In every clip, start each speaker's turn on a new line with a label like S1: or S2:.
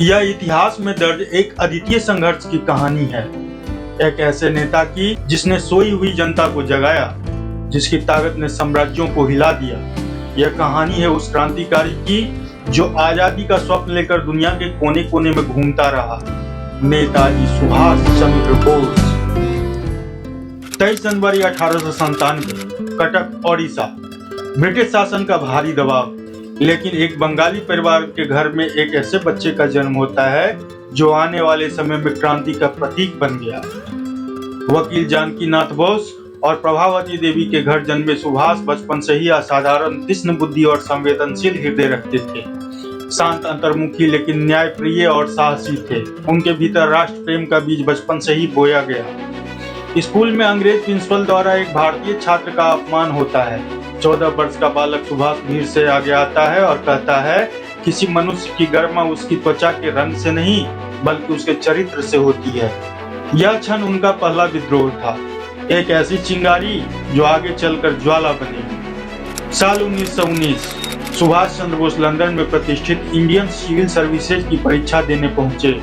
S1: यह इतिहास में दर्ज एक अद्वितीय संघर्ष की कहानी है। एक ऐसे नेता की जिसने सोई हुई जनता को जगाया, जिसकी ताकत ने साम्राज्यों को हिला दिया। यह कहानी है उस क्रांतिकारी की जो आजादी का स्वप्न लेकर दुनिया के कोने कोने में घूमता रहा। नेताजी सुभाष चंद्र बोस। 23 जनवरी 1897, कटक, ओडिशा। ब्रिटिश शासन का भारी दबाव, लेकिन एक बंगाली परिवार के घर में एक ऐसे बच्चे का जन्म होता है जो आने वाले समय में क्रांति का प्रतीक बन गया। वकील जानकी नाथ बोस और प्रभावती देवी के घर जन्मे सुभाष बचपन से ही असाधारण तीक्ष्ण बुद्धि और संवेदनशील हृदय रखते थे। शांत, अंतर्मुखी, लेकिन न्यायप्रिय और साहसी थे। उनके भीतर राष्ट्र प्रेम का बीज बचपन से ही बोया गया। स्कूल में अंग्रेज प्रिंसिपल द्वारा एक भारतीय छात्र का अपमान होता है। 14 वर्ष का बालक सुभाष भीड़ से आगे आता है और कहता है, किसी मनुष्य की गरिमा उसकी त्वचा के रंग से नहीं बल्कि उसके चरित्र से होती है। यह क्षण उनका पहला विद्रोह था, एक ऐसी चिंगारी जो आगे चलकर ज्वाला बनेगी। साल 1919, सुभाष चंद्र बोस लंदन में प्रतिष्ठित इंडियन सिविल सर्विसेज की परीक्षा देने पहुंचे।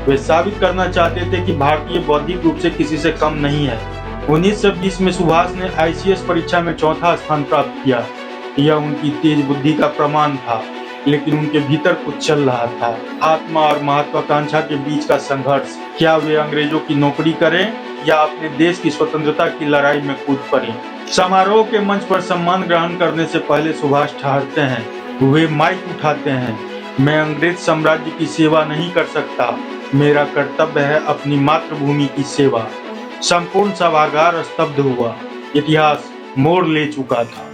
S1: वे साबित करना चाहते थे कि भारतीय बौद्धिक रूप से किसी से कम नहीं है। 1920 में सुभाष ने ICS परीक्षा में चौथा स्थान प्राप्त किया। यह उनकी तेज बुद्धि का प्रमाण था, लेकिन उनके भीतर कुछ चल रहा था। आत्मा और महत्वाकांक्षा के बीच का संघर्ष। क्या वे अंग्रेजों की नौकरी करें या अपने देश की स्वतंत्रता की लड़ाई में कूद पड़े। समारोह के मंच पर सम्मान ग्रहण करने से पहले सुभाष ठहरते हैं। वे माइक उठाते हैं। मैं अंग्रेज साम्राज्य की सेवा नहीं कर सकता, मेरा कर्तव्य है अपनी मातृभूमि की सेवा। संपूर्ण सभागार स्तब्ध हुआ। इतिहास मोड़ ले चुका था।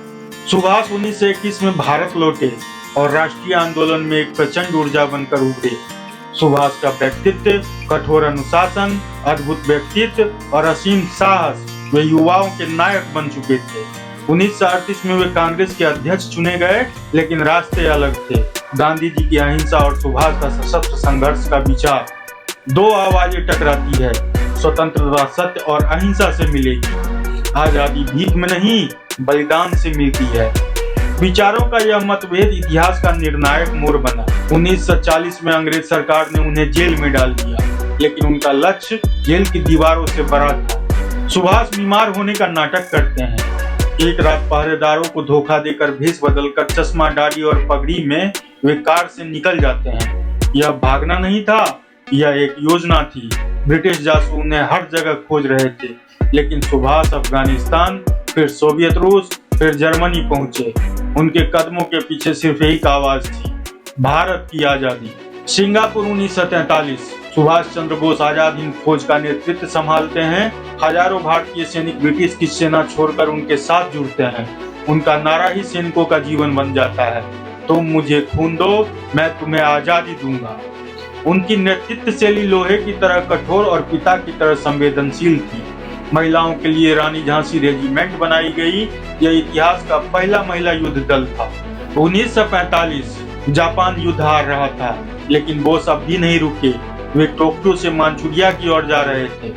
S1: सुभाष 1921 में भारत लौटे और राष्ट्रीय आंदोलन में एक प्रचंड ऊर्जा बनकर उभरे। सुभाष का व्यक्तित्व, कठोर अनुशासन, अद्भुत व्यक्तित्व और असीम साहस, वे युवाओं के नायक बन चुके थे। 1938 में वे कांग्रेस के अध्यक्ष चुने गए, लेकिन रास्ते अलग थे। गांधी जी की अहिंसा और सुभाष का सशस्त्र संघर्ष का विचार। दो आवाजें टकराती है, स्वतंत्रता सत्य और अहिंसा से मिलेगी। आजादी भीख में नहीं, बलिदान से मिलती है। विचारों का यह मतभेद इतिहास का निर्णायक मोड़ बना। 1940 में अंग्रेज सरकार ने उन्हें जेल में डाल दिया, लेकिन उनका लक्ष्य जेल की दीवारों से बड़ा था। सुभाष बीमार होने का नाटक करते हैं। एक रात पहरेदारों को धोखा देकर भेष बदलकर चश्मा, दाढ़ी और पगड़ी में वे कार से निकल जाते हैं। यह भागना नहीं था, यह एक योजना थी। ब्रिटिश जासूस उन्हें हर जगह खोज रहे थे, लेकिन सुभाष अफगानिस्तान, फिर सोवियत रूस, फिर जर्मनी पहुंचे। उनके कदमों के पीछे सिर्फ एक आवाज थी, भारत की आजादी। सिंगापुर 1943, सुभाष चंद्र बोस आजाद हिंद फौज का नेतृत्व संभालते हैं। हजारों भारतीय सैनिक ब्रिटिश की सेना छोड़कर उनके साथ जुड़ते हैं। उनका नारा ही सैनिकों का जीवन बन जाता है, तुम मुझे खून दो, मैं तुम्हें आजादी दूंगा। उनकी नेतृत्व शैली लोहे की तरह कठोर और पिता की तरह संवेदनशील थी। महिलाओं के लिए रानी झांसी रेजिमेंट बनाई गई। यह इतिहास का पहला महिला युद्ध दल था। 1945, जापान युद्ध हार रहा था, लेकिन बोस अब भी नहीं रुके। वे टोक्यो से मानचुरिया की ओर जा रहे थे।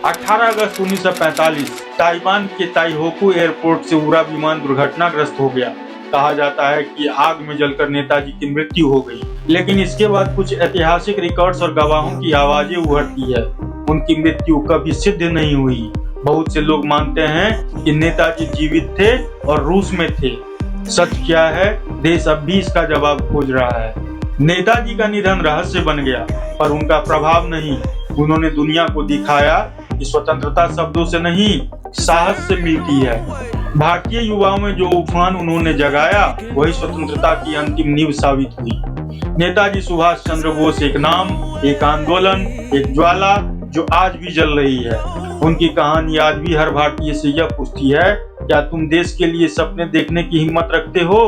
S1: 18 अगस्त 1945, ताइवान के ताइहोकू एयरपोर्ट से उड़ा विमान दुर्घटनाग्रस्त हो गया। कहा जाता है कि आग में जलकर नेताजी की मृत्यु हो गई, लेकिन इसके बाद कुछ ऐतिहासिक रिकॉर्ड्स और गवाहों की आवाजें उभरती है। उनकी मृत्यु कभी सिद्ध नहीं हुई। बहुत से लोग मानते हैं कि नेताजी जीवित थे और रूस में थे। सच क्या है, देश अब भी इसका जवाब खोज रहा है। नेताजी का निधन रहस्य बन गया, पर उनका प्रभाव नहीं। उन्होंने दुनिया को दिखाया कि स्वतंत्रता शब्दों से नहीं, साहस से मिलती है। भारतीय युवाओं में जो उफान उन्होंने जगाया, वही स्वतंत्रता की अंतिम नींव साबित हुई। नेताजी सुभाष चंद्र बोस एक नाम, एक आंदोलन, एक ज्वाला जो आज भी जल रही है। उनकी कहानी आज भी हर भारतीय से यह पूछती है, क्या तुम देश के लिए सपने देखने की हिम्मत रखते हो?